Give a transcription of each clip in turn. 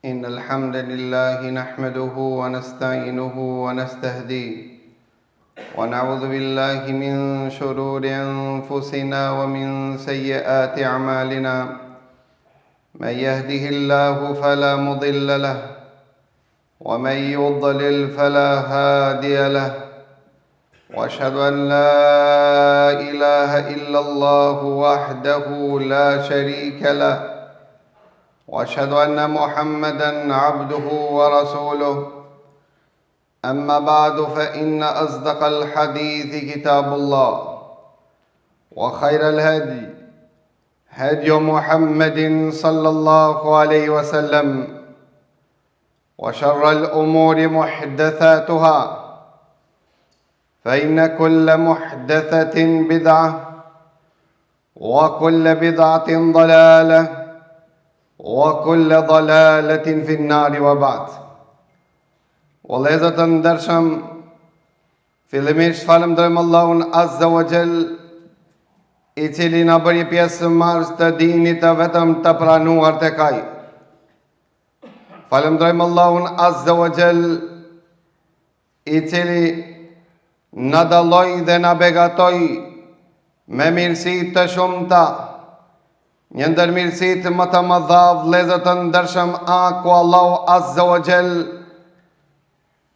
إن الحمد لله نحمده ونستعينه ونستهديه ونعوذ بالله من شرور أنفسنا ومن سيئات أعمالنا من يهده الله فلا مضل له ومن يضلل فلا هادي له وأشهد أن لا إله إلا الله وحده لا شريك له وأشهد أن محمدًا عبده ورسوله أما بعد فإن أصدق الحديث كتاب الله وخير الهدي هدي محمد صلى الله عليه وسلم وشر الأمور محدثاتها فإن كل محدثة بدعة وكل بدعة ضلالة وكل ضلالة في النار وبعد. Vëllezër të ndershëm, fillimisht falenderojmë Allahun Azza wa Jall, i cili na bëri pjesëmarrës të dinit të vetëm të pranuar tek Ai. Falenderojmë Allahun Azza wa Jall, i cili na dalloi dhe na begatoi me mirësi të shumta. Një ndër mirësitë më të mëdha, vëllezër të ndershëm, ku Allahu Azza wa Jall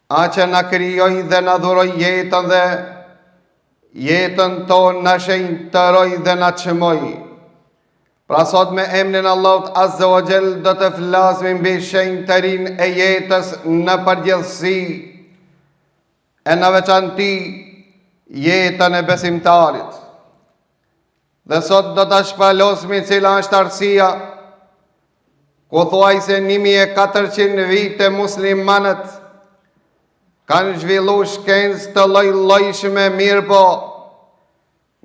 që na krijoi dhe na dhuroi jetën dhe jetën tonë na shenjtëroi dhe na çmoi. Pra sot me emrin Allahut Azza wa Jall do të flasim mbi shenjtërinë e jetës në përgjithësi, e në veçanti jetën e besimtarit. Dhe sot do të shpalosmi cila është arsyeja ku thuajse 1400 vite muslimanët kanë zhvillu shkencë të lloj-llojshme, mirë po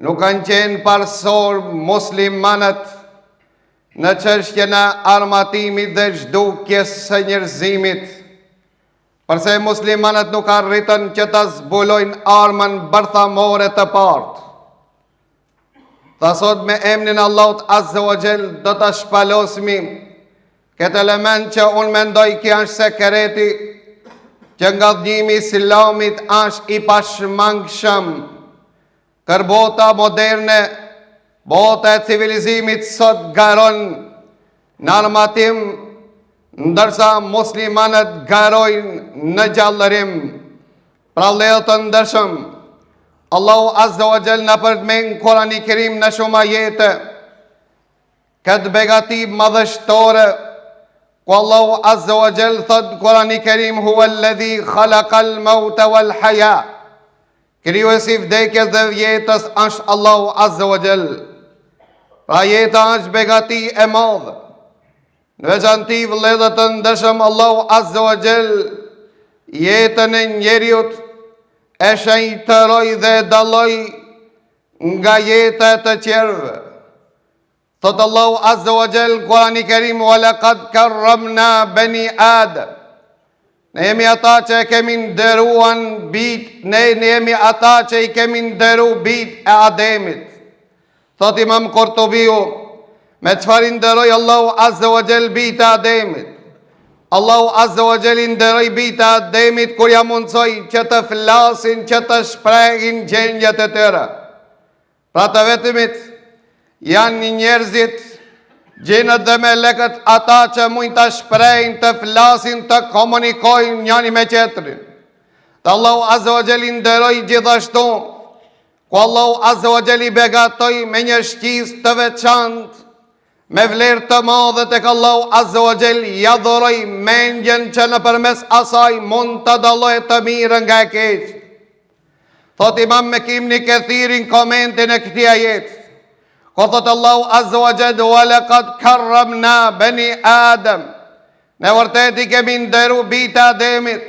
nuk kanë qenë parsor muslimanët në çështjen e armatimit dhe zhdukjes së njerëzimit, përse muslimanët nuk arritën që të zbulojnë armën bërthamore të partë. Dhe sot me emrin Allahut Azza wa Jall do të shpalosmi këtë element që unë mendoj që është sekreti që nga dhënimi i Islamit është i pashmangshëm. Kër bota moderne, bota e civilizimit sot garon në armatim, ndërsa muslimanët garojnë në gjallërim. Pra vëllezër të ndershëm, Allahu Azza wa Jall në përmend Kurani Kerim në shumë ajete këtë begati madhështore, ku Allahu Azza wa Jall thot Kurani Kerim: huwa alladhi khalaqal mauta wal haya. Krijuesi i vdekjes dhe jetës është Allahu Azza wa Jall. Pra jeta është begati e madhe. Në veçanti vëllezër të ndershëm, Allahu Azza wa Jall jetën e njeriut e shenjtëroi dhe dalloi nga jeta e të tjerëve. Thot Allahu Azza wa Jall Kurani Kerim: wa laqad karramna bani Adam. Ne jemi ata që e kemi nderuan bit, ne jemi ata që i kemi nderu bit e Ademit. Thot Imam Kurtubiu, me çfarë nderoi Allahu Azza wa Jall bit e Ademit? Allahu Azza wa Jall nderoi bita e Ademit kur ja mundsoi që të flasin, që të shprehin gjendjet e tyre. Pra të vetëmit janë njerëzit, gjinët dhe melekët, ata që mund të shprehin, të flasin, të komunikojnë njëri me tjetrin. Të Allahu Azza wa Jall nderoi gjithashtu, ku Allahu Azza wa Jall i begatoi me një shqisë të veçantë, me vlerë të madhe tek Allahu Azza wa Jall, ja dhuroi mendjen që nëpërmes asaj mund të dallohet të mirë nga e keqja. Thot Imam Ibn Kathir në komentin e këtij ajeti, ku thot Allahu Azza wa Jall: wa laqad karramna bani Adam. Në vërtet i kemi nderu bita e Ademit.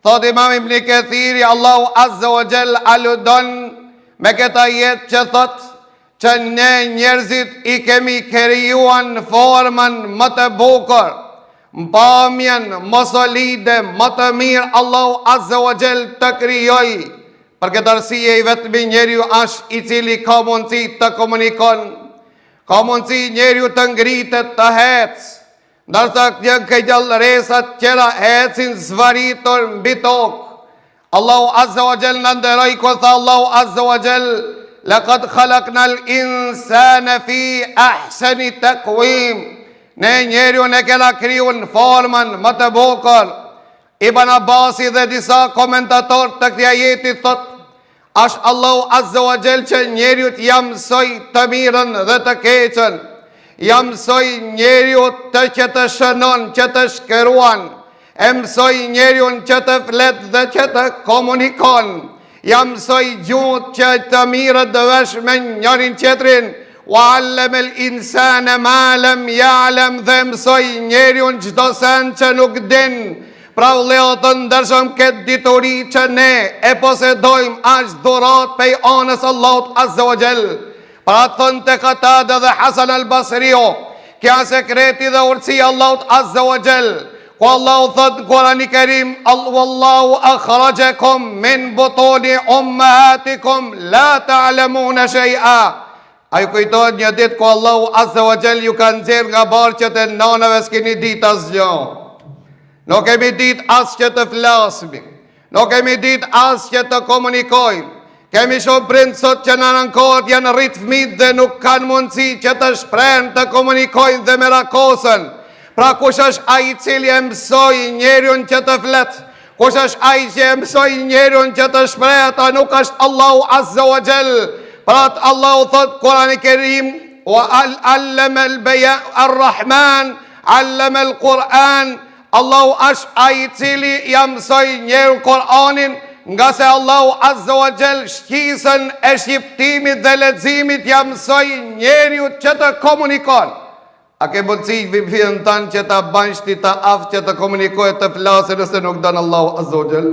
Thot Imam Ibn Kathir, Allahu Azza wa Jall aludon me këtë ajet që thot që ne njerëzit i kemi krijuar në formën më të bukur, pamjen më solide, më të mirë Allahu Azza wa Jall të krijoi. Për këtë arsye i vetmi njeriu është i cili ka mundësi të komunikon, ka mundësi njeriu të ngritet, të hecë, ndërsa këto gjallëresat qera ecin zvaritur mbi tokë. Allahu Azza wa Jall në nderoj kur tha Allahu Azza wa Jall: "Laqad khalaqnal insana fi ahsani taqwim." Ne njeriu ne kena kriju në formën më të bukur. Ibn Abbasi dhe disa komentatorë të këtij ajeti thotë: "Ash Allahu Azza wa Jall që njeriu t'ia mësoj të mirën dhe të keqen, ja mësoj njeriu që të shënon, që të shkëruan, e mësoj njeriu që të flet dhe që të komunikon, ja mësoj gjuhët që të mirët dëvesh me njërin tjetrin, wa allamel insane ma lam ya'lam, dhe mësoj njeriu çdo sen që nuk din." Pra vëllezër të ndershëm, këtë dituri që ne e posedojmë është dhurat pej anës Allahut Azza wa Jall. Pra thënë të Qatada dhe Hasan al-Basriu, kja sekreti dhe urtësia Allahut Azza wa Jall, ku Allahu thot në Kur'anin e Kerim: "Wallahu akhrajakum min butuni ummahatikum la ta'lamuna shay'a." Ai kujtohet një ditë ku Allahu Azza wa Jall ju ka nxjerr nga barqet e nanave, s'keni ditë asgjë. Nuk kemi ditë as që të flasmi, nuk kemi ditë as që të komunikojmë. Kemi shumë prindë sot që në nënkohet janë rritë fëmijë dhe nuk kanë mundësi që të shprehen, të komunikojnë dhe me rakosën. Pra kush është ai cili e mësoi njeriun që të flet? Kush është ai që e mësoi njeriun që të shprehet? A nuk është Allahu Azza wa Jall? Pra Allahu thot Kur'ani Kerim: "Wa allama al-bayan ar-Rahman, allama al-Qur'an." Allahu është ai cili ja mësoi njeriu Kur'anin, nga se Allahu Azza wa Jall shqisën e shqiptimit dhe leximit ja mësoi njeriu që të komunikon. A ke mundësi vjen tanë që ta bansh ti ta aftë që të komunikojë, të flasë, nëse nuk don Allahu Azza wa Jall?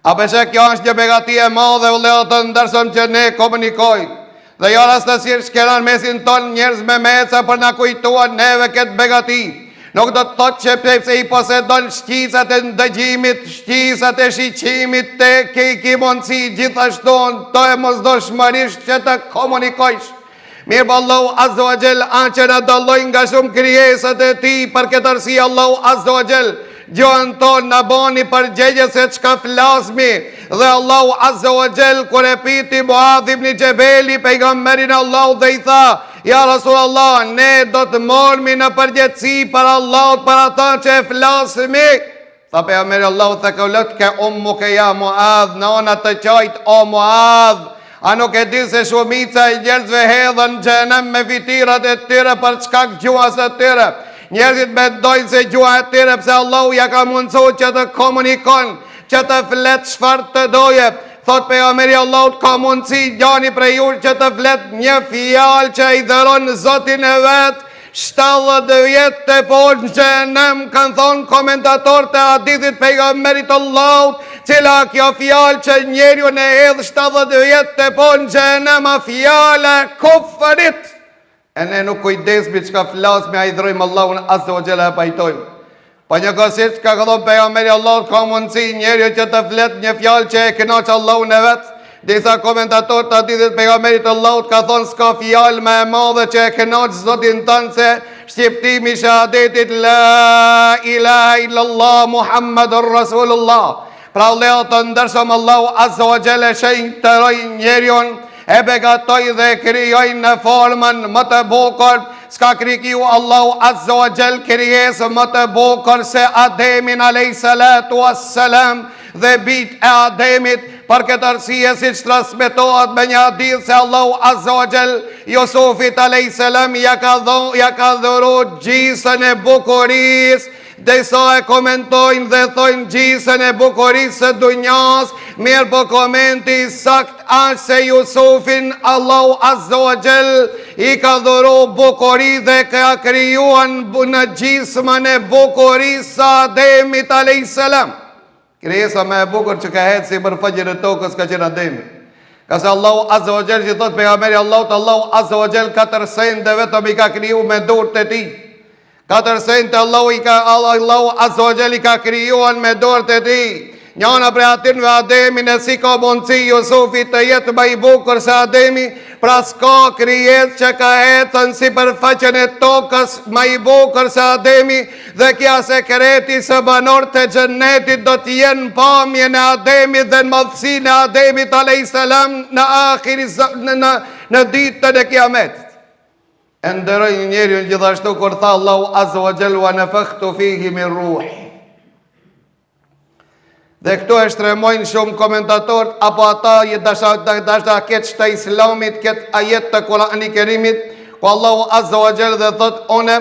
A peshe kjo është një begati e madhe, vëllezër të ndershëm, që ne komunikojmë. Dhe jo rastësisht shkelan mesin ton njerëz me meca për na kujtuar neve këtë begati. Nuk do të thotë që pse i posedon shqisat e ndëgjimit, shqisat e shiqimit, te ki mundësi gjithashtu të e mosdoshmërisht që të komunikojsh. Mirë po Allahu Azza wa Jall që na dalloi nga shumë krijesat e tij, për këtë arsye Allahu Azza wa Jall gjuhën tonë na bani përgjigje se çka flasmi. Dhe Allahu Azza wa Jall kur e piti Muadh ibn Jabeli pejgamberin Allahu dhe i tha: "Ja Rasulullah, ne do të mormi në përgjegjësi për Allahut për ata që e flasmi." Tha pejgamberi Allahu: "Thaqalat ka ummuka ya Muadh, nona të qajt o Muadh. A nuk e di se shumica e njerëzve hedhën në xhenem me fitirat e tyre për çka gjuhës e tyre? Njerëzit mendojnë se gjuha e tyre, pse Allahu ja ka mundsuar që të komunikon, që të flet çfarë të doje." Thot pejgamberi Allahut: "Ka mundësi njani prej jush që të flet një fjalë që i dhëron Zotin e vet, 70 vjet të poshtë në xhenem." Kanë thonë komentatorët e hadithit pejgamberit Allahut: "Cila kjo fjalë që njeriu ne hedh 70 vjet të poshtë në xhenem, a fjala e kufrit?" E ne nuk kujdesmi çka flasmi, a i dhrojmë Allahun Azza wa Jalla e pajtojmë. Pa një kësisht ka thonë pejgamberi Allahut: "Ka mundësi njeriu që të flet një fjalë që e kënaq Allahun e vet?" Disa komentatorë të hadithit pejgamberit Allahut ka thonë: "S'ka fjalë më e madhe që e kënaq Zotin tënd se shqiptimi i shahadetit la ilaha illallah Muhammadur Rasulullah." Pra vëllezër të ndershëm, Allahu Azza wa Jalla shënjtëroi njeriun, e begatoi dhe krijoi në formën më të bukur. S'ka kriju Allahu Azza wa Jall krijesë më të bukur se Ademin alayhis salatu wassalam dhe bijt e Ademit. Për këtë arsye, siç transmetohet me një hadith, se Allahu Azza wa Jall Jusufit alayhis salam ja ka dhuru gjisën e bukurisë. Dhe sa e komentojnë dhe thojnë gjisën e bukurisë së dunjas, mirë po komenti sakt është se Jusufin Allahu Azza wa Jall i ka dhuru bukuri dhe ka krijuan në gjismën e bukurisë së Ademit alayhis salam. Krijesa më e bukur që ka hedhë si për fëgjën e tokës ka qenë Ademi. Ka se Allahu Azza wa Jall që thot pejgamberi Allahut: "Allahu Azza wa Jall 4 sende vetëm i ka kriju me dorët e tij." 4 sende Allahu Azza wa Jall i ka krijuar me dorët e tij. Njëna prej atinve Ademin e si ka mundësi Jusufi të jetë më i bukur se Ademi, pra s'ka krijes që ka ecën si përfaqen e tokës më i bukur se Ademi, dhe kja sekreti së banorët e xhennetit do t'jenë pamjen e Ademit dhe në madhësinë e Ademit a.s. në ditën e kiametit. E ndëroj njeriu gjithashtu kur tha Allahu azza wa jalla wa nafakhtu fihi min ruhi. Dhe këto e shtremojnë shumë komentatorët, apo ata dashta ketë të islamit, ketë ajet të Kur'ani Kerimit, ku Allahu azza wa jalla dhe thot, one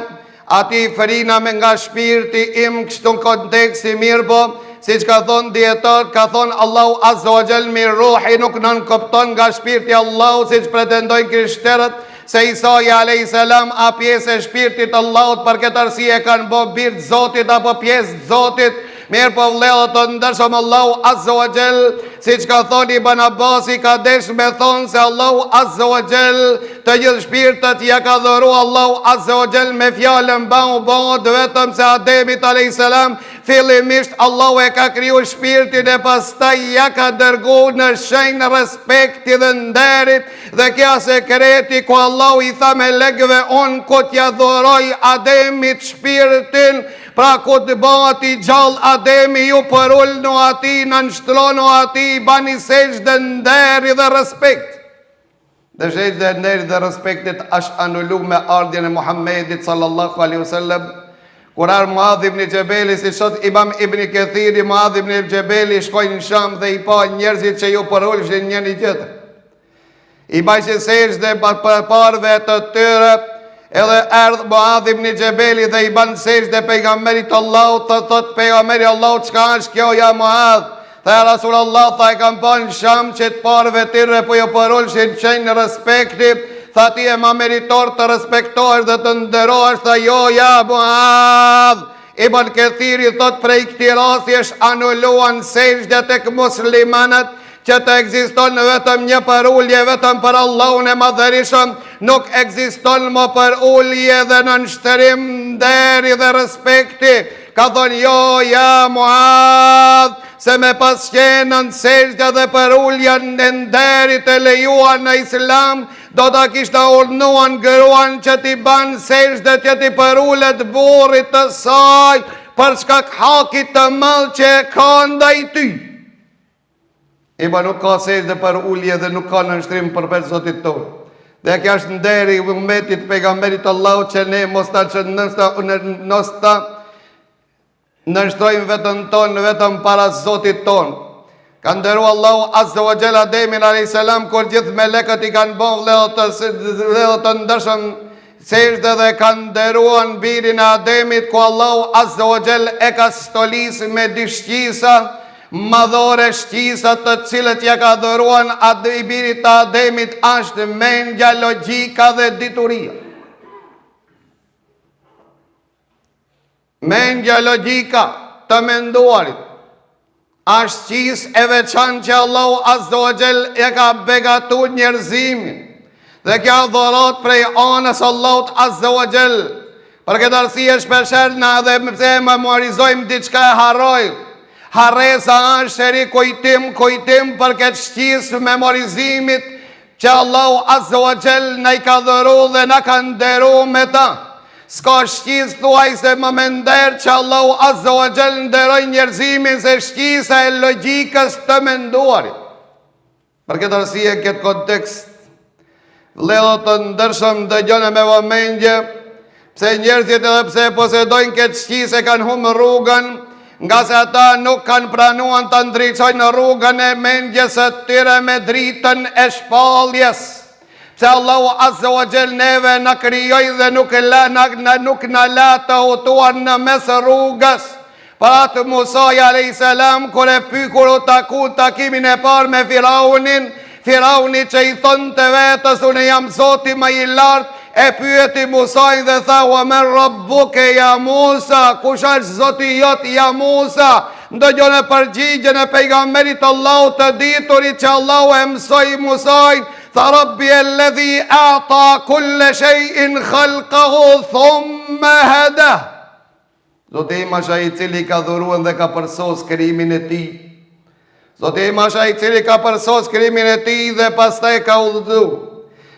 ati ferina me nga shpirti im, kështu në kontekst i mirë, po si që ka thonë djetarët, ka thonë Allahu azza wa jalla mi ruhi, nuk nën kopton nga shpirti Allahu, si që pretendojnë krishterët, se Isaja a.s. a pjesë e shpirtit Allahut, për këtë arsye kanë bo birtë Zotit apo pjesë Zotit. Mirë po vëllezër të ndershëm, Allahu azza wa jall, siç ka thoni Ibn Abbasi, ka desh me thonë se Allahu azza wa jall të gjithë shpirtët ja ka dhuru Allahu azza wa jall me fjalën bau vetëm se Ademit alayhis salam fillimisht Allahu e ka kriju shpirtin e pastaj ja ka dërgu në shenjë respekti dhe nderit, dhe kja sekreti ku Allahu i tha me legëve, unë ku t'ja dhuroj Ademit shpirtin, pra ku të bati gjallë Ademi, ju përullnu ati, në nështronu ati, bani sejsh dhe nderi dhe respekt. Dhe sejsh dhe nderi dhe respektit është anullu me ardhjen e Muhammedit sallallahu alaihi wasallam. Kur arë Muadh ibn Gjebeli, si shot Imam ibn Kathiri, Muadh ibn Gjebeli shkojnë në Sham dhe i pa njerëzit që ju përullshin njëni tjetër. I bajshin sejsh dhe parve të tyre, edhe erdhë Muadh ibn Gjebeli dhe i banë sejsh dhe pejgamberit Allah, të thot pejgamberi Allah, qka është kjo ja Muadh? Tha Rasul Allah, tha e kam pa në Sham që të parve tyre po jo përullshin qenjë në respekti, tha ti e ma meritor të respektohesh dhe të nderohesh, tha jo ja Muadh. Ibn Kathiri thot prej këtij rasti është anulluan sejdë tek muslimanët, që të ekziston vetëm një përullje vetëm për Allahun e madhërisëm, nuk ekziston më përullje dhe në nështërim, nderi dhe respekti. Ka thonë jo ja Muadh, se me pas qenën sejdë dhe përulljen në nderi të lejuan në Islam, do të kishtë urnuan gëruan që ti banë sejdë që ti përullet burit të saj, për shkak hakit të madh që e ka ndaj ty. Iba nuk ka sejdë për ullje dhe nuk ka në nështrim për për Zotit tonë. Dhe kja është nderi umetit pejgamberit Allah që ne mos ta që nësta nështrojmë vetën tonë, vetëm para Zotit tonë. Ka ndëru Allahu azza wa jalla Ademin alayhis salam, kur gjithë melekët i kanë bon vledhët të ndëshëm sejdë dhe kanë ndëruan birin e Ademit, ku Allahu azza wa jalla e ka stolis me dishqisa, madhore shqisat të cilët ja ka dhëruan i birit të Ademit është mendja, logjika dhe dituria. Mendja, logjika të menduarit është qis e veçan që Allahu azza wa jall e ka begatu njerëzimin, dhe kja dhurot prej anës Allahut azza wa jall. Për këtë arsye shpesher na dhe mëse memorizojmë diçka e harrojmë. Harresa është sheri kujtim për këtë shqisë memorizimit që Allahu azza wa jall në i ka dhëru dhe në ka nderu me ta. S'ka shqisë thuaj se më mender që Allahu azza wa jall nderoj njerëzimin se shqisa e logjikës të menduarit. Për këtë arsye këtë kontekst, vëllezër të ndershëm, dëgjoni me vëmendje, pse njerëzit edhe pse posedojnë këtë shqisë e kanë humbur rrugën, nga se ata nuk kanë pranuan të ndriçojnë rrugën e mendjes së tyre me dritën e shpalljes. Se Allahu azza wa jall neve na krijoi dhe nuk na la të hutuar në mes rrugës. Për atë Musa alayhis salam, kur e pykur u taku takimin e parë me Firauni që i thonë të vetës, unë jam Zoti më i lartë, e pyeti Musajnë dhe tha, wa men rabbuke ja Musa, kush është Zoti jot ja Musa? Ndëgjone përgjigjen e pejgamberit Allahu të diturit që Allahu e mësoi Musajnë, tha Rabbi alladhi a'ta kulle shay'in khalqahu thumma hada. Zoti im është ai i cili ka dhuruar dhe ka përsos krijimin e tij, Zoti Masha i cili ka përsos krimin e tij dhe pastaj ka udhëzu.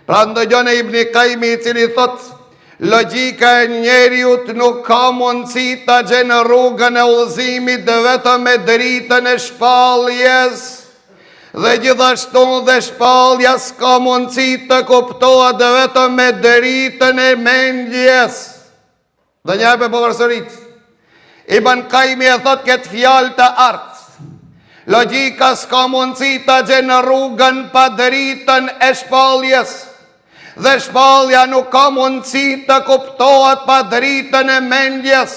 Pra ndëgjon e Ibn Qayyim i cili thot, logjika e njeriut nuk ka mundësi ta gjenë rrugën e udhëzimit dhe vetëm me dritën e shpalljes. Dhe gjithashtu dhe shpallja s'ka mundësi të kuptohet dhe vetëm me dritën e mendjes. Dhe njëpe po përsërit. Ibn Qayyim e thot këtë fjalë të artë. Logjika s'ka mundësi të gjenë rrugën pa dritën e shpalljes. Dhe shpallja nuk ka mundësi të kuptohet pa dritën e mendjes.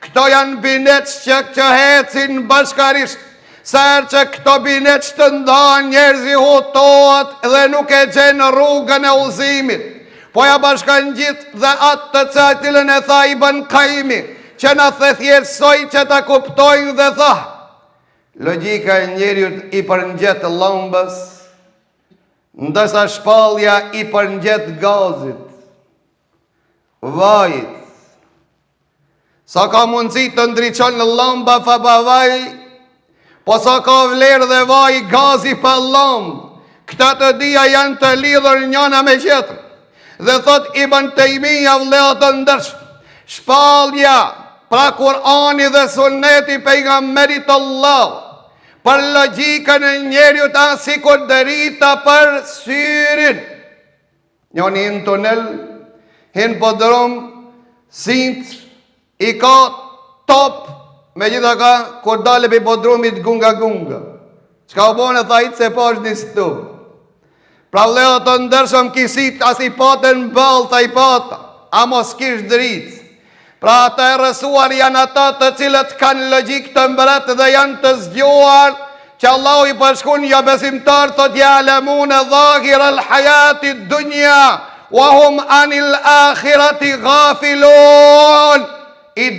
Këto janë bineç që hecin bashkarisht. Sër që këto bineç të ndan njerëzi hutohet dhe nuk e gjenë rrugën e udhëzimit. Po ja bashkan gjithë dhe atë të cilën e tha Ibn Qayyim, që na thjesoj që ta kuptojnë dhe tha, logjika e njeriut i përngjet llombës, ndërsa shpallja i përngjet gazit, vajit. Sa ka mundësi të ndriçon llomba fa pa vaj, po sa ka vlerë dhe vaj gazi pa llombë. Këta të dia janë të lidhur njëna me tjetrën. Dhe thot Ibn Taymija vëllezër të ndershëm, shpallja pra Kur'ani dhe Sunneti pejgamberit Allah, për logjikën e njeriut anë si kur drita për syrin. Njoni në tunel, hinë podrom, sint, i ka top, me gjitha ka, kur dale për podromit gunga. Qka u bone tha itë se pa është një stupë. Pra vëllezër të ndershëm kisit as i patën ballë tha i pata, a mos kish dritë. Pra ata e rësuar janë ata të cilët kanë logjik të mbret dhe janë të zgjuar, që Allahu i përshkun ja besimtar thot ya'lamuna dhahira al-hayati ad-dunya wa hum anil akhirati ghafilun. I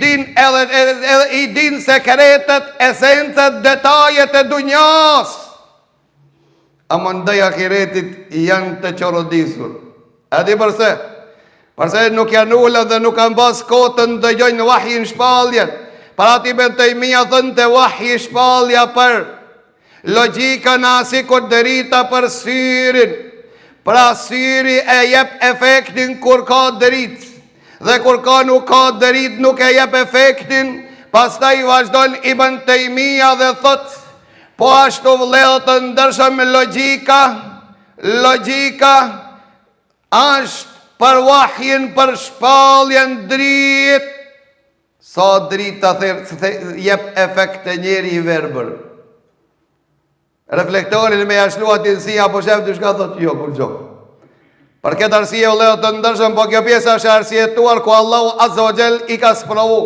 din sekretet, esencet, detajet e dunjas. Ama ndaj ahiretit janë të qorodisur. E di përse? Përse nuk janë ullën dhe nuk kanë pas kotën të dëgjojnë wahjin shpalljen. Para ti Ibn Taymija thënë të wahji shpallja për logjika në asikur drita për syrin. Pra syri e jep efektin kur ka drit. Dhe kur ka nuk ka drit nuk e jep efektin. Pastaj vazhdon Ibn Taymija dhe thot, po ashtu vëllezër të ndershëm me logjika është për wahjin, për shpalljen drit. Sa drita jep efekt të njeri i verbër. Reflektorin me jashlu atinësia, po shef të shka thot, jo, kur gjo. Për këtë arsye vëllezër të ndershëm, po kjo pjesë është arsyetuar ku Allahu Azza wa Jall i ka sprovu.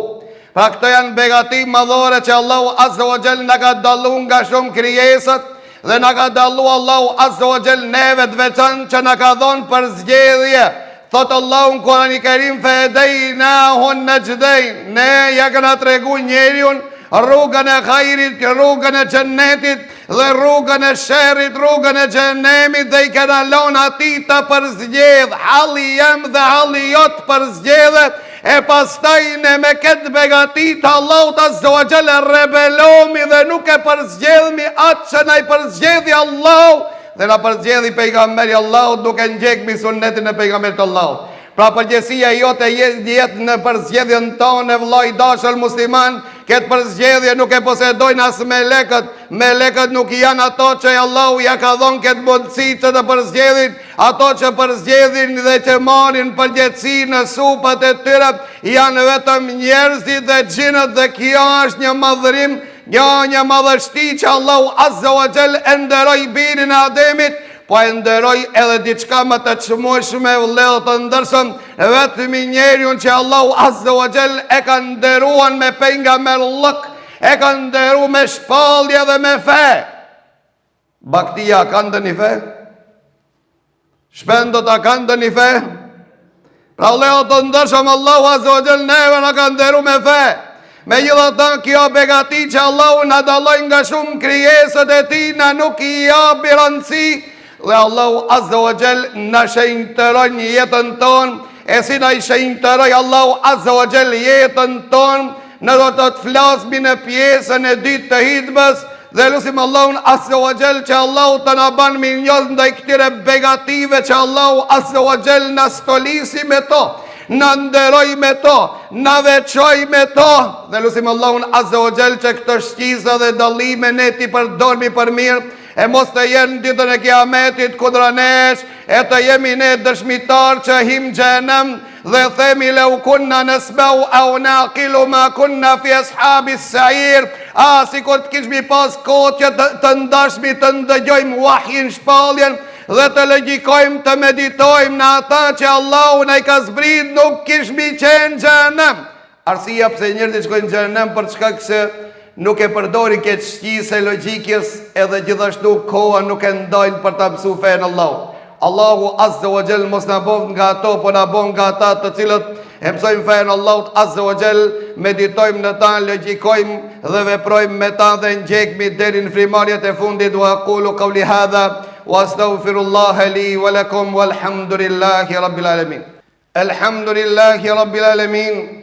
Pra këto janë begati madhore që Allahu Azza wa Jall në ka dallu nga shumë krijesat dhe në ka dallu Allahu Azza wa Jall neve të veçan që në ka dhonë për zgjedhje. Thotë Allahu në Kur'an i Kerim fehedejnahun najdain. Ne ja këna tregu njeriun rrugën e hajrit, rrugën e xhennetit dhe rrugën e sherrit, rrugën e xhenemit dhe i këna lënë atij të përzgjedh halli jem dhe halli jot përzgjedhet. E pastaj ne me këtë begati të Allahut Azza wa Jall rebelomi dhe nuk e përzgjedhmi atë që na i përzgjedhi Allahu dhe na përzgjedhi pejgamberi Allahut, duke ndjekmi sunnetin e pejgamberit Allahut. Pra përgjegjësia jote jetë në përzgjedhjen tonë, vëllai dashur musliman. Këtë përzgjedhje nuk e posedojnë as melekët. Melekët nuk janë ato që Allahu ja ka dhënë këtë mundësi që të përzgjedhin. Ato që përzgjedhin dhe që marrin përgjegjësi në supat e tyre janë vetëm njerëzit dhe xhinët, dhe kjo është një madhërim, një madhështi që Allahu Azza wa Jall e nderoi birin e Ademit. Po e nderoj edhe diçka më të çmueshme vëllezër të ndershëm, vetëm njeriun që Allahu Azza wa Jall e ka nderuar me pejgamberllëk, e ka nderuar me shpallje dhe me fe. Baktia ka ndonjë fe? Shpendot a ka ndonjë fe? Pra vëllezër të ndershëm, Allahu Azza wa Jall neve na ka nderuar me fe. Megjithatë, kjo begati që Allahu na dalloi nga shumë krijesat e tij na nuk i japi rëndësi. Dhe Allahu Azza wa Jall na shenjtëroi jetën tonë, e si na i shenjtëroi Allahu Azza wa Jall jetën tonë, në do të flasmi në pjesën e dytë të hitbës Dhe lusim Allahun azza wa jall që Allahu të na ban mirënjohës ndaj këtyre begative, që Allahu azza wa jall na stolisi me to, na nderoj me to, na veçoj me to. Dhe lusim Allahun azza wa jall që këto shqiza dhe dallime ne ti përdormi për mirë, e mos të jenë ditën e kiametit kundra nesh, e të jemi ne dëshmitar që him xhenem dhe themi lau kunna nasma'u au naqilu ma kunna fi ashabis sa'ir. Si kur të kishmi pas kohë që të ndashmi të ndëgjojmë wahjin, shpalljen, dhe të logjikojmë, të meditojmë në ata që Allahu na i ka zbrit, nuk kishmi qenë xhenem. Arsia pse njerëzit shkojnë xhenem për shkak se nuk e përdorin këtë shqisë e logjikës, edhe gjithashtu koha nuk e ndajnë për ta mësuar fen Allahu. Allahu azza wa jall mos na bëj nga ato, po na bën nga ata të cilët e mësojmë fen Allahut azza wa jall, meditojmë në ta, logjikojmë dhe veprojmë me ta dhe ngjekmi deri në frimarjet e fundit. Wa aqulu qawli hadha wa astaghfirullaha li wa lakum walhamdulillahi rabbil alamin. Alhamdulillahi rabbil alamin.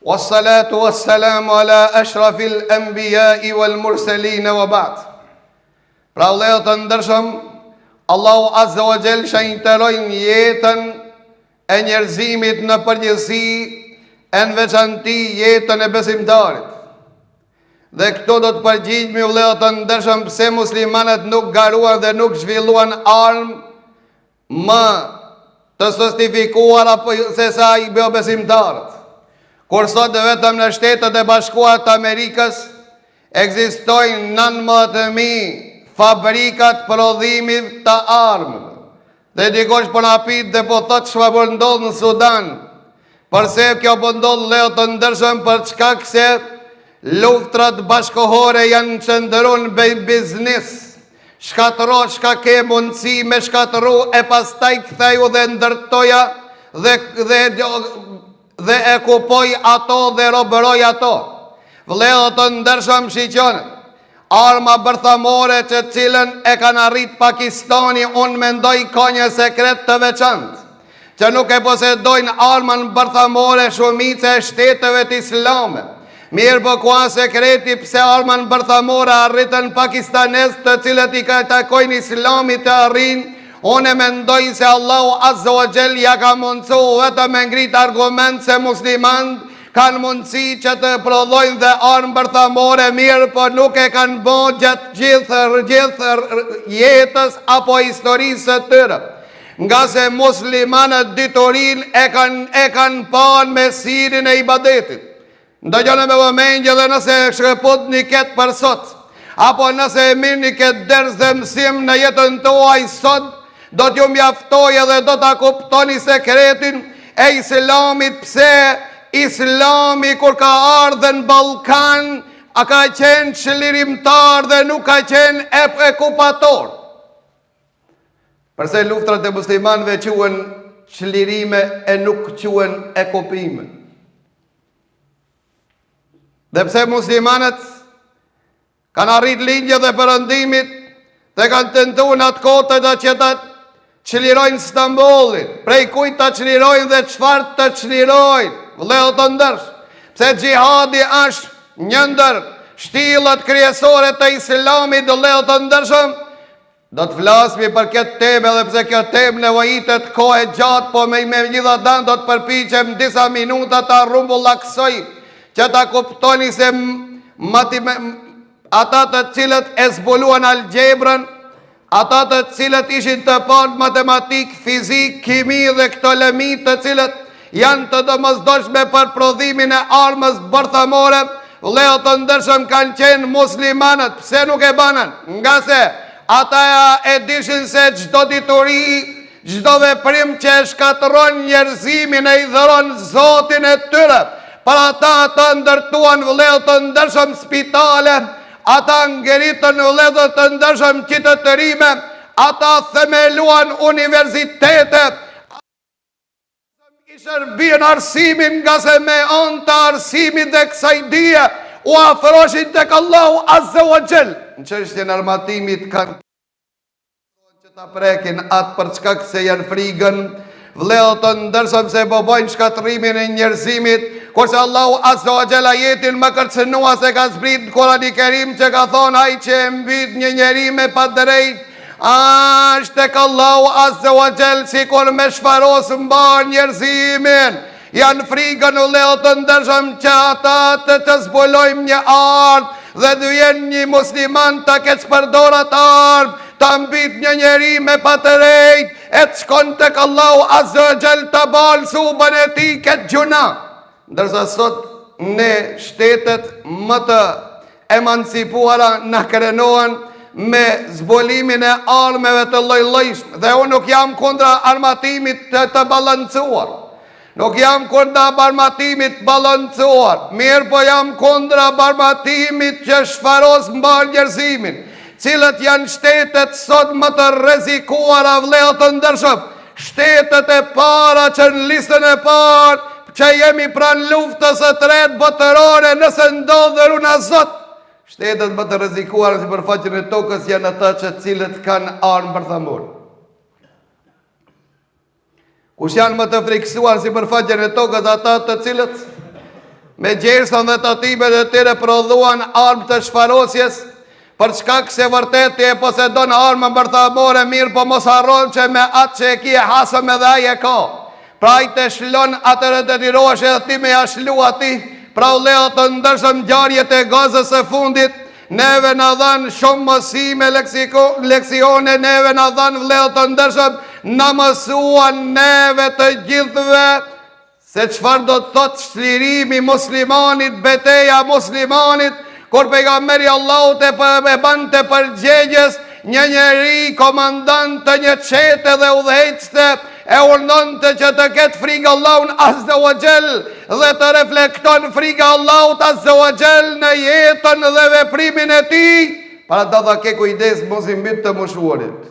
والصلاة والسلام على أشرف الأنبياء والمرسلين وبعد. Pra vëllezër të ndershëm, Allahu azza wa jall shënjtërojnë jetën e njerëzimit në përgjithësi, e në veçanti jetën e besimtarit. Dhe këto do të përgjigjemi vëllezër të ndershëm pse muslimanët nuk garuan dhe nuk zhvilluan armë më të sofistikuara se sa i besimtarët. Kur sot vetëm në Shtetet e Bashkuara të Amerikës ekzistojnë 19.000 fabrikat prodhimit të armëve. Dhe dikush po na pyet dhe po thot çfarë po ndodh në Sudan. Përse kjo po ndodh vëllezër të ndershëm për shkak se luftrat bashkëkohore janë qëndruar në biznes. Shkatëro çka ke mundësi me shkatëru, e pastaj ktheu dhe ndërtoja dhe e kupoj ato dhe robëroj ato. Vëllezër të ndershëm, shiqoni, arma bërthamore që cilën e kanë arrit Pakistani, unë mendoj ka një sekret të veçantë, që nuk e posedojnë armën bërthamore shumica e shteteve të islame. Mirë po kua sekreti pse armën bërthamore arritën pakistanez, të cilët i ka takojnë islamit të arrin. Unë mendoj se Allahu azza wa jall ja ka mundësu vetëm me ngrit argument se muslimanët kanë mundësi që të prodhojnë dhe armë bërthamore, mirë po nuk e kanë bën gjatë gjithë jetës apo historisë së tyre. Nga se muslimanët diturin e kanë panë me sirin e ibadetit. Ndëgjoni me vëmendje dhe nëse shkëput një ketë për sot, apo nëse e mirë një ketë ders dhe mësim në jetën tuaj sot, do t'ju mjaftoj edhe do t'a kuptoni sekretin e islamit, pse islami kur ka ardhur në Ballkan a ka qenë çlirimtar dhe nuk ka qenë okupator. Përse luftrat e muslimanëve quhen çlirime e nuk quhen okupime. Dhe pse muslimanët kanë arrit lindje dhe perëndimit dhe kanë tentuar në atë kohë të që ta çlirojnë Stambollin. Prej kujt ta çlirojnë dhe çfarë të çlirojnë? Vëllezër të ndershëm, pse xhihadi është një ndër shtillat kryesore të islamit, vëllezër të ndershëm, do të flasmi për këtë temë, edhe pse kjo temë nevojitet kohë gjatë, po megjithatë do të përpiqem disa minuta ta rrumbullaksoj që ta kuptoni se ata të cilët e zbuluan algebrën, ata të cilët ishin të parë matematik, fizik, kimi dhe këto lëmi të cilët janë të domosdoshme për prodhimin e armës bërthamore, vëllezër të ndershëm, kanë qenë muslimanët. Pse nuk e banën? Nga se ata e dishin se çdo dituri, çdo veprim që e shkatëron njerëzimin e i dhëron Zotin e tyre. Për ata ndërtuan, vëllezër të ndershëm, spitale, ata ngeritën, vëllezër të ndershëm, qytetërime, ata themeluan universitete, i shërbien arsimin, nga se me anë të arsimit dhe kësaj dije u afroshin tek Allahu azza wa jall. Në çështjen e armatimit kanë që ta prekin atë për shkak se janë frikën, vëllezër të ndershëm, se po bojnë shkatërimin e njerëzimit, kurse Allahu Azza wa Jalla jetin më kërcënua se ka zbrit në Kur'anin e Kerim që ka thonë ai që e mbyt një njeri me pa drejt, është tek Allahu Azza wa Jalla sikur me shfaros mbar njerëzimin. Janë frikën u leo të ndërshëm që ata të zbulojmë një ardhë dhe du jenë një musliman të ketë përdor atë ardhë, të mbit një njeri me pa të rejt, e të shkon tek Allahu Azza wa Jalla të balë subën e ti këtë gjuna. Ndërsa sot ne shtetet më të emancipuara në krenohen me zbulimin e armeve të lloj-llojshme dhe unë nuk jam kundra armatimit të balancuar. Nuk jam kundra armatimit balancuar, mirë po jam kundra armatimit që shfaros mbar njerëzimin, cilët janë shtetet sot më të rrezikuara vëllezër të ndershëm, shtetet e para që në listën e parë që jemi pranë luftës së tretë botërore nëse ndodher una zot. Shtetet më të rrezikuara në sipërfaqen e tokës janë ata që cilët kanë armë bërthamore. Kush janë më të frikësuar në sipërfaqen e tokës? Ata të cilët me gjersën dhe tatimet e tyre prodhuan armë të shfarosjes, për shkak se vërtet e posedon armë bërthamore, mirë po mos harron që me atë që e ki e hasëm edhe ai e ka. Pra i të shlon atërë të tirosh edhe ti me jashlu ati. Pra u leo të ndërshëm ngjarjet e Gazës së fundit, neve në dhanë shumë mësime, leksione, neve në dhanë vleo të ndërshëm, në mësuan neve të gjithve se çfarë do të thotë shlirimi muslimanit, beteja muslimanit, kur pejgamberi Allahut e bante përgjegjes një njeri komandant të një qete dhe udhëheqëste, e urnonte që të ketë frikë Allahun Azza wa Jall dhe të reflekton frikë Allahut Azza wa Jall në jetën dhe veprimin e tij. Para ta dha ke kujdes mos i mbit të moshuarit.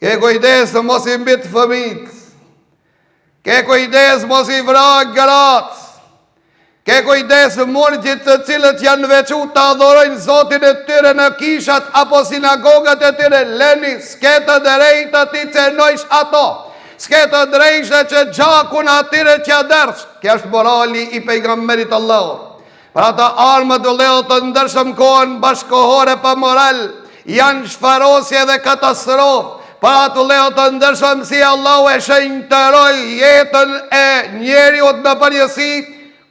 Ke kujdes mos i mbit fëmijët. Ke kujdes mos i vrag gratë. Ke kujdes murgjit të cilët janë veçu të adhorojnë Zotin e tyre në kishat apo sinagogat e tyre. Leni, s'ke të drejtë ti cenojsh ato, s'ke të drejtë që gjakun atyre që dërsh. Kja është morali i pejgamberit Allahut. Pra ta armët u leo të ndërshëm kohën bashkohore pa moral, janë shfarosje dhe katastrofë. Pra të leo të ndërshëm si Allahu e shenjtëroj jetën e njeriut në përgjithësi,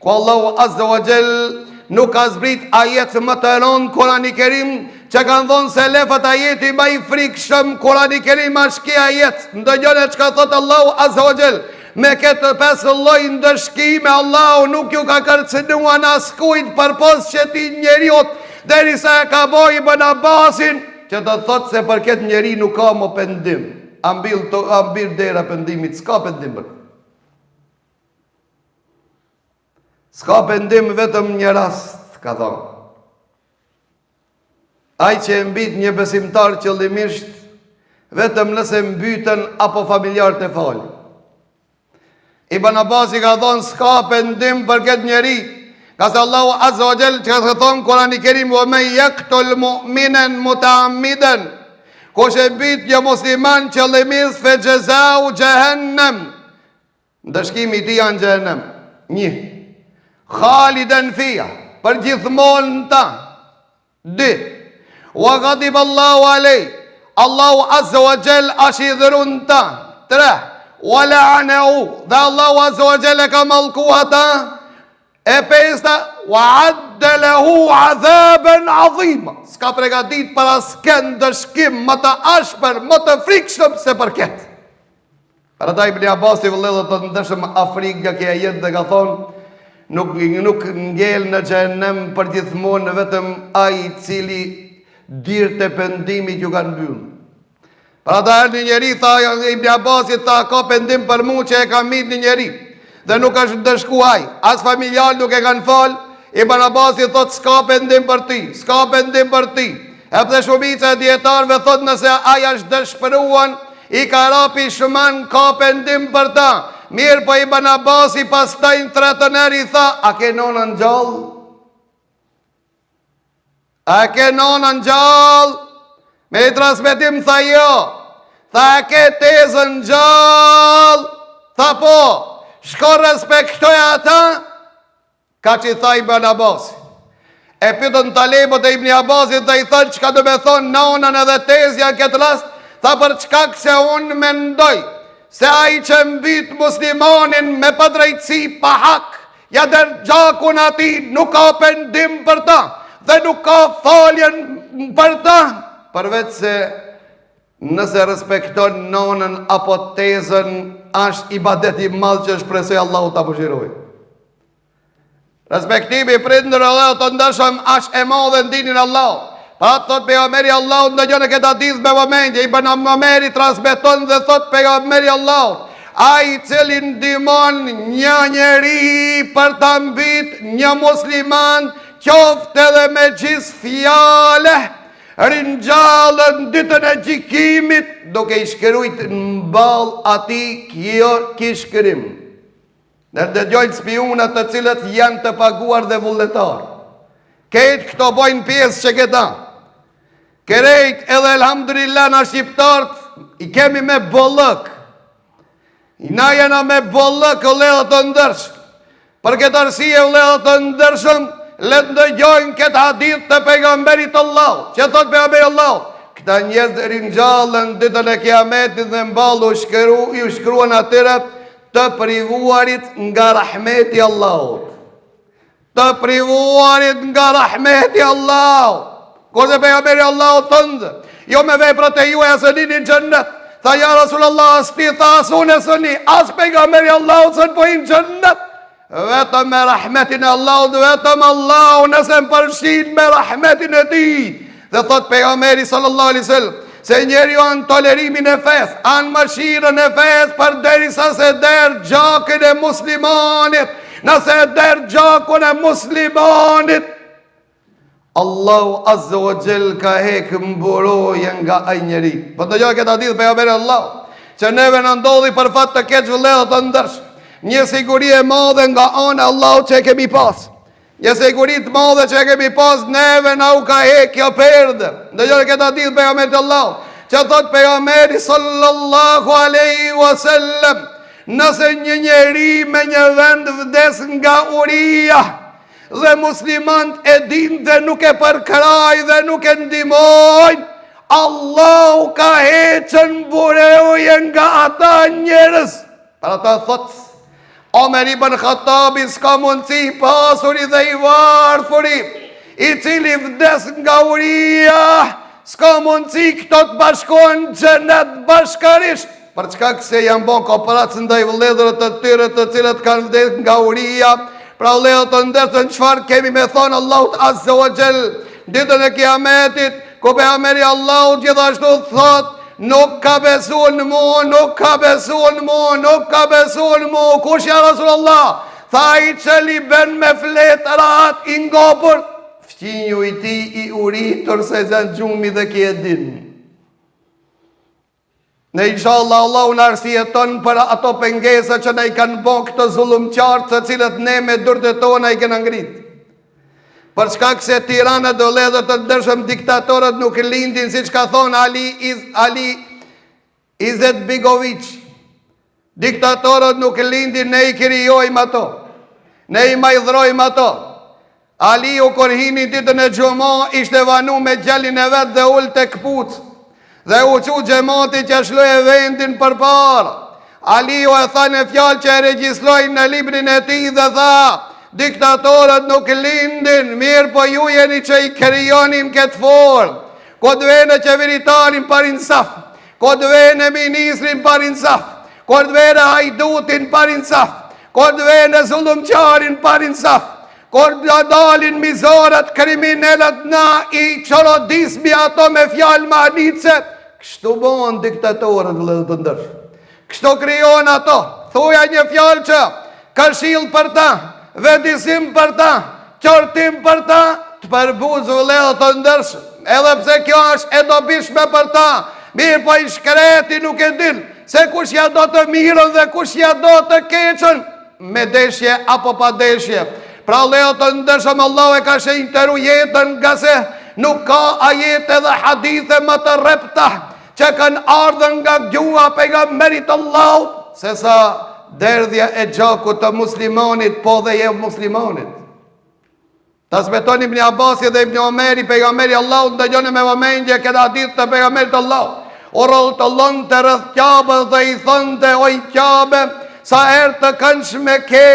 ku Allahu Azza wa Jall nuk ka zbrit ajet më të rëndë Kur'ani i Kerim, që kanë thonë se lefët ajeti më i frikshëm Kur'ani i Kerim është ky ajet. Ndëgjoni çka thot Allahu Azza wa Jall. Me këtë 5 lloj ndëshkime Allahu nuk ju ka kërcënuar askujt përpos që ti njeriut derisa e ka bojë Ibn Abbasin, që të thot se për këtë njeri nuk ka më pendim. Ambil dera pendimit, s'ka pendim për. S'ka pendim, vetëm një rast, ka thonë. Ai që e mbit një besimtar qëllimisht, vetëm nëse mbytën apo familjarët e falë. Ibn Abbasi ka thonë, s'ka pendim për këtë njeri, ka se Allahu Azza wa Jall që ka thonë Kur'ani i Kerim, wa men yaqtul mu'minan muta'ammidan, kush e mbit një musliman qëllimisht, fe jazau jahannam, ndëshkimi i tij janë xhenem. 1. Khaliden fija, për gjithmonë në ta. 2. Wa ghadiba Allahu alej, Allahu Azza wa Jall është i dhërun ta. 3. Wa la'anahu, dhe Allahu Azza wa Jall e ka mallku ata. E 5. Wa adda lahu adhaban adhima, s'ka pregadit për asken dëshkim më të ashpër, më të frikshëm se për këtë. Për ata Ibn Abbasi vëllezër të ndeshëm Afrikë nga kjo jetë dhe ka thonë, nuk ngel në xhenem për gjithmonë vetëm ai i cili dirët e pendimit ju kanë mbyllë. Pra ta erë një njeri, tha Ibn Abbasi, tha ka pendim për mu që e ka mit një njeri dhe nuk është dëshkuaj, as familjar nuk e kanë falë. Ibn Abbasi thot s'ka pendim për ti, s'ka pendim për ti. E pëse shumica e djetarve thot nëse aja është dëshpëruan, i ka rapi shman, ka pendim për ta. Mirë po Ibn Abbasi pas tajnë 3 neri tha, a ke nonën gjallë? A ke nonën gjallë? Me i transmetim tha jo. Tha a ke tezën gjallë? Tha po. shko respektoj ata, ka që i tha Ibn Abbas. E pyetën talebët e Ibn Abbasit dhe i thënë çka do me thonë nonën edhe tezja në këtë rast, tha për çka se unë mendoj se ai që mbyt muslimanin me padrejtësi pa hak, ja der gjakun ati, nuk ka pendim për ta dhe nuk ka faljen për ta, përveç se nëse respekton nonën apo tezën, është ibadet i madh që shpresoj Allahu ta mëshirojë. Respektimi prindër Allah të ndërshëm është e madhe në dinin Allah. Pra thot pejgamberi Allah në gjë në këtë hadith me vëmendje, Ibn Omeri transmeton dhe thot pejgamberi Allah, ai cili ndihmon një njeri për ta mbyt një musliman, qoftë edhe me gjithë fjale, ringjallën ditën e gjykimit, duke i shkruajt në ball atij kjo kishkrim. Në dëgjojnë spionat të cilët janë të paguar dhe vullnetar. Këtë këto bojnë pjesë që këta. Kërejt edhe elhamdulillah në shqiptarët i kemi me bollëk. Na jena me bollëk o ledhët të ndërshëm. Për këtë arsye o ledhët të ndërshëm, le të ndëgjojnë këtë hadith të pejgamberit Allah, që thot pejgamberi Allah, këta njerëz ringjallën ditën e kiametit dhe mballu ju shkruan atyre të privuarit nga rahmeti Allahut. Të privuarit nga rahmeti Allahut. Kurse pejgamberi Allahut thënë, jo me veprat e juaja së ninin xhennet. Tha ja Rasulullah, as ti tha as unë sëni, as pejgamberi Allahut sën po in xhennet. Vetëm me rahmetin e Allahut, vetëm Allahu nëse më përfshin me rahmetin e tij. Dhe thot pejgamberi sallallahu alaihi wasallam, se njeriu anë tolerimin e fes, anë mëshirën e fes, për derisa se der gjakën e muslimanit. Nëse der gjakun e muslimanit, Allahu azza wa jall ka hekë mburoje nga ai njeri. Po të gjoj këtë hadith pejgamberi Allah, që neve në ndodhi për fat të keq vëllezër të ndërsh, një siguri e madhe nga ana e Allahut që e kemi pas. Një siguri të madhe që e kemi pas, neve na u ka hekë kjo perde. Ndëgjoj këtë hadith pejgamberit Allah, që thot pejgamberi sallallahu alaihi wasallam, nëse një njeri me një vend vdes nga uria, dhe muslimant e din dhe nuk e përkraj dhe nuk e ndimojnë, Allahu ka heqën bureuje nga ata njerëz. Para ta thot, Omer ibn Khattabi s'ka mundësi pasuri dhe i varfuri, i cili vdes nga uria, s'ka mundësi këto të bashkojnë xhenet bashkarisht. Për çka se janë bon kooperac ndaj vëllezërve të tyre të cilët kanë vdes nga uria. Pra vëllezër të ndershëm, çfarë kemi me thonë Allahut azza wa jall ditën e kiametit, ku pejgamberi Allahut gjithashtu thot, nuk ka besuar në mua, nuk ka besuar në mua, nuk ka besuar në mua. Kush ja Rasulullah? Tha i cili ben me fletërat i ngopur, fqinju i ti i uritur se zën gjumi dhe kje din. Ne inshallah Allahu në arsjeton për ato pengesa që ne i kanë bon këtë zullumqartë, të cilët ne me durët tona i kënë ngrit. Për shkak se Tirana do ledhë të ndërshëm diktatorët nuk lindin, si që ka thonë Ali Izet Bigovic. Diktatorët nuk lindin, ne i krijojmë ato, ne i majdhrojmë ato. Ali u korhini ditën e xumë, ishte vanu me gjallin e vetë dhe ullë të këpucë, dhe u qu gjemati që shloje vendin për parë. Ali u e tha në fjalë që e regjistrojnë në librin e ti dhe tha, diktatorët nuk lindin, mirë po ju jeni që i krijonin këtë formë. Këtë vene qeveritarin për insaf, këtë vene ministrin për insaf, këtë vene hajdutin për insaf, këtë vene zullumqarin për insaf, këtë dalin mizorat, kriminellat na i qorodismi ato me fjalë manice. Kështu bon diktatorët vëllezër të ndërshëm. Kështu krijon ato, thuja një fjalë që këshill për ta, vendisim për ta, qortim për ta, të përbuz vëllezër të ndërshëm. Edhe pse kjo është e dobishme për ta, mirë po i shkreti nuk e din se kush ja do të mirën dhe kush ja do të keqën, me deshje apo pa deshje. Pra vëllezër të ndërshëm, Allahu e ka shenjtëruar jetën nga se nuk ka ajete dhe hadithe më të rrepta që kanë ardhur nga gjuha pejgamberit Allahut, se sa derdhja e gjakut të muslimanit, po dhe je muslimanit. Ta smeton Ibn Abasi dhe Ibn Omeri, pejgamberi Allahut ndëgjon me vëmendje këtë hadith të pejgamberit Allahut. O rrotullon të rreth Ka'bës dhe i thonte: "O Ka'be, sa herë të këndshme ke,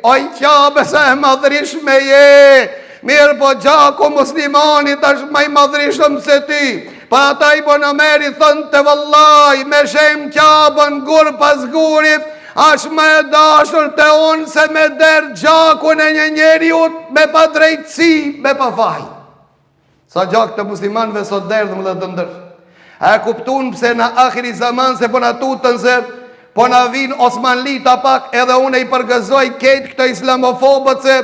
o Ka'be, sa e madhrishme je. Mirë po gjaku muslimanit është më i madhrishëm se ti." Pa ata Ibn Omeri thonte: "Vallai, me shem Ka'bën gur pas gurit, është më e dashur të unë se me derë gjakun e një njeriut me pa drejtësi, me pa faj." Sa gjak të muslimanve sot derdhëm dhe të ndërë. A kuptun pëse në akhiri zaman se po në tutën se po në vinë Osmanlita pak, edhe unë i përgëzoj ketë këto islamofobët se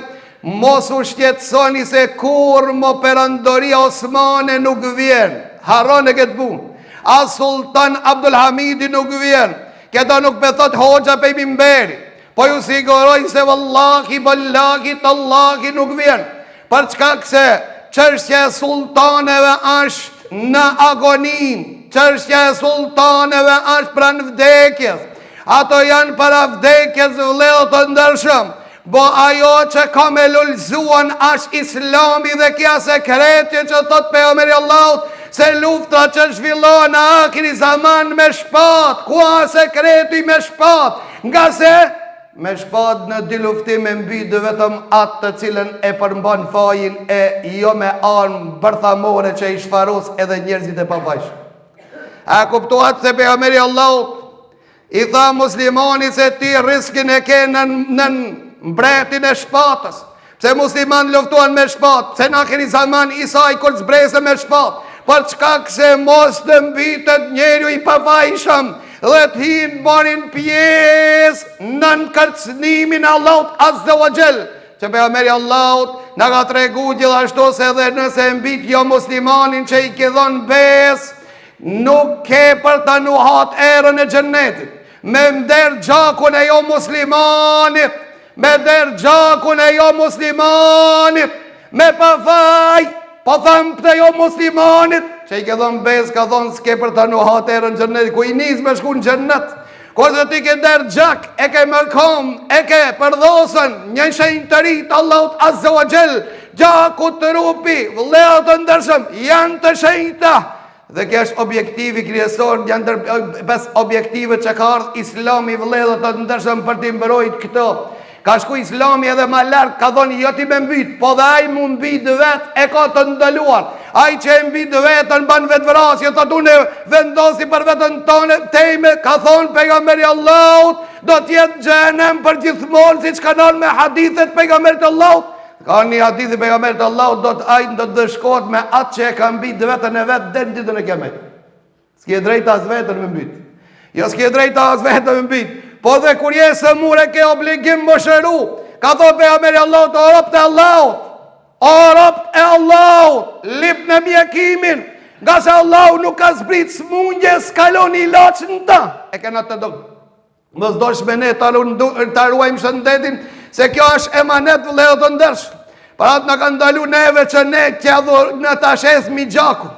mos u shqetsoni se kur më perandoria Osmane nuk vjen. Haron e këtë punë. As Sultan Abdulhamidi nuk vjen. Këta nuk me thot hoxha pe mimberi. Po ju siguroj se vallahi, ballahi, tallahi nuk vjen. Për çka këse çështja e sultaneve është në agonin, çështja e sultaneve është pranë vdekjes. Ato janë para vdekjes, vëllezër të ndershëm. Bo ajo që ka me lullzuan është Islami dhe kja sekretje që thot pejgamberi Allahut se lufta që zhvillohen në akhiri zaman me shpat. Kua sekreti me shpat? Nga se me shpat në dy luftime mbi dhe vetëm atë të cilën e përmban fajin e jo me armë bërthamore që i shfaros edhe njerëzit e papajshë. A kuptuat se pejgamberi Allahut i tha muslimani se ti riskin e ke në mbretin e shpatës. Pse musliman luftuan me shpatë? Pse në akhiri zaman Isa i kur zbrese me shpatë? Për çka se mos të mbitet njeriu i pavajshëm dhe të hinë barin pjesë në kërcënimin Allahut Azza wa Jall. Që pejgamberi Allahut na ka tregu gjithashtu se edhe nëse mbit jo muslimanin që i ke dhënë besë, nuk ke për ta nuhat erën e xhennetit. Me nder gjakun e jo muslimanit, me nder gjakun e jo muslimanit, me pafaj, po thëmë për jo muslimanit, që i ke dhënë besë, ka thonë s'ke për ta nuhat erën xhennetit, ku i nis me shku në xhennet. Kurse ti ke nder gjak, e ke mëkom, e ke përdhosën një shenjtërit Allahut Azza wa Jall, gjaku të rupi, vëllezër të ndershëm, janë të shenjta. Dhe kjo është objektivi kryesor, janë ndër 5 objektive që ka ardhur Islami, vëllezër të ndershëm, për t'i mbrojtur këto. Ka shku Islami edhe ma larg, ka thonë jo ti me mbyt, po dhe ai mu mbyt vet e ka të ndaluar. Ai që e mbyt vetën ban vetvrasje, thotë unë vendosi për veten tonë teme, ka thonë pejgamberi Allahut, do të jetë xhenem për gjithmonë, siç ka thënë me hadithet pejgamberit Allahut. Ka një hadith i pejgamberit Allahut, do të dëshkohet me atë që e ka mbyt vetën e vet deri në ditën e Kiametit. S'ke drejt as vetën me mbyt. Jo s'ke drejt as vetën me mbyt. Po dhe kur je së mure ke obligim më shëru. Ka thonë pejgamberi Allahut, o robt e Allahut, o robt e Allahut, lip në mjekimin, nga se Allahut nuk ka zbrit smundje, s'kalon i ilaç në ta. E kena të do. Mos dosh me ne ta ruajmë shëndetin, se kjo është emanet vëllezër të ndershëm. Para të na kanë ndalu neve që ne në ta shesmi gjakun.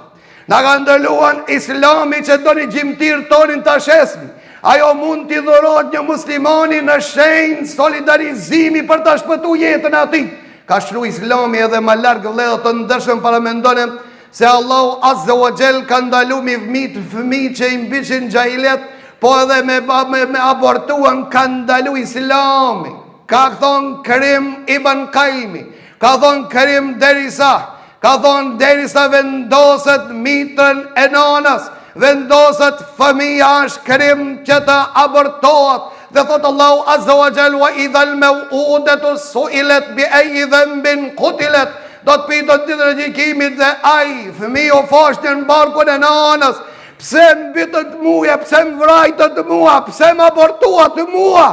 Na ka ndaluan Islami që do një gjimtir tonin ta shesmi. Ajo mund t'i dhurohet një muslimani në shenjë solidarizimi për ta shpëtu jetën ati. Ka shkruar Islami edhe më larg vëllezër të ndershëm, para mendonem se Allahu Azza wa Jall ka ndalu mi fëmijë që i mbishin xhahilet, po edhe me abortuan ka ndalu Islami. Ka thonë Karim Ibn Qayyim, ka thonë Karim derisa vendoset mitrën e nanës, vendoset fëmija është Karim që të abortohet. Dhe thotë Allahu Azza wa Jall, wa idhal maw'udatu su'ilat bi ayyi dhanbin qutilat. Do të pitën ditën e gjykimit dhe ai fëmijë u foshte në barkun e nanës. Pse mbitët mua, pse më vrajtët mua, pse më abortuat mua?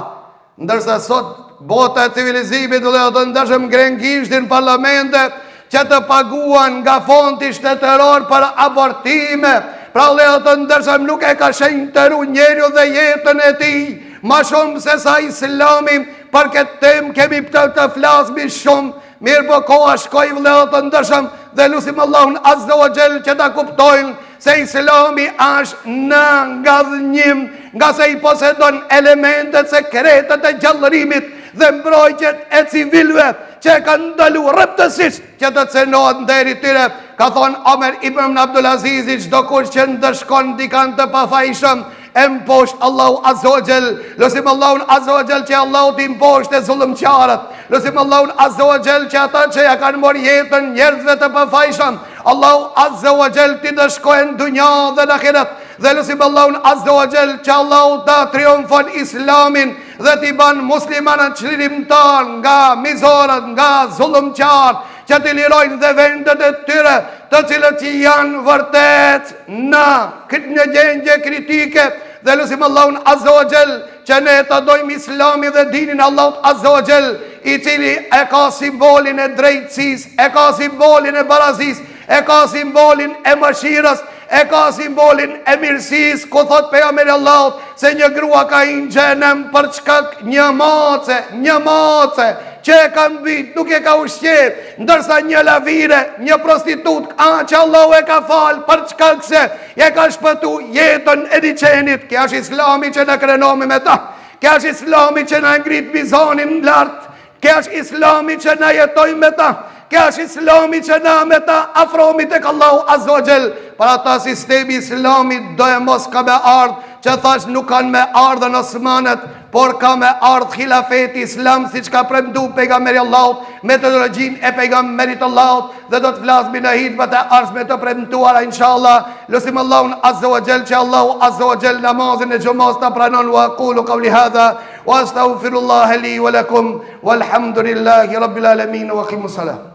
Ndërsa sot bota e civilizimit dhe të ndërshëm grengishtin parlamente që të paguan nga fondi shtetëror për abortime. Pra vëllezër të ndershëm, nuk e ka shenjtëruar njeriu dhe jetën e tij. Ma shumë se sa Islami, për këtë temë kemi të flasmi shumë. Mirë po koha shkoi vëllezër të ndershëm, dhe lutim Allahun Azza wa Jall që ta kuptojnë se Islami është në ngadhënjim, nga se i posedon elementet sekretet e gjallërimit dhe mbrojtjet e civilëve që kanë ndalu rreptësisht që të cenohet deri tyre. Ka thonë Omer ibn Abdulaziz, çdo kush që ndëshkon dikant të pafajshëm e mposht Allahu Azza wa Jall. Lutim Allahun Azza wa Jall që Allahu t'i mposht e zullumqarët. Lutim Allahun Azza wa Jall që ata që ja kanë marrë jetën njerëzve të pafajshëm, Allahu Azza wa Jall t'i dëshkojnë dunja dhe në ahiret. Dhe lutim Allahun Azza wa Jall që Allahu ta triumfon Islamin dhe t'i ban muslimanët çlirimtar nga mizorët, nga zullumqarët, që t'i lirojnë dhe vendet e tyre, të cilët që janë vërtet në këtë një gjendje kritike. Dhe lutim Allahun Azza wa Jall që ne të dojmë Islamin dhe dinin Allahut Azza wa Jall, i cili e ka simbolin e drejtësisë, e ka simbolin e barazisë, e ka simbolin e mëshirës, e ka simbolin e mirësisë, ku thot pejgamberi Allahut se një grua ka hinë xhenem për çka një mace që e ka mbit, nuk e ka ushqyer, ndërsa një lavire, një prostitut, që Allahu e ka falë për çka këse e ka shpëtu jetën e diçenit. Kja është Islami që në krenomi me ta, kja është Islami që në ngrit mizanin lartë, kja është Islami që në jetoj me ta, kja është Islami që na me ta afromi tek Allahu Azza wa Jall. Për ata sistemi Islamit do e mos ka me ardhë, që thash nuk kanë me ardhën Osmanet, por ka me ardhë khilafeti Islam, si që ka premtu pejgamberi Allahut, metodologjin e pejgamberit Allahut, dhe do të flasmi në hitbët e arsme të premtuara, inshallah. Lutim Allahun Azza wa Jall që Allahu Azza wa Jall namazin e xumës ta pranon. Wa aqulu qawli hadha wa astaghfirullaha li wa lakum walhamdulillahi rabbil alamin wa aqimus salam.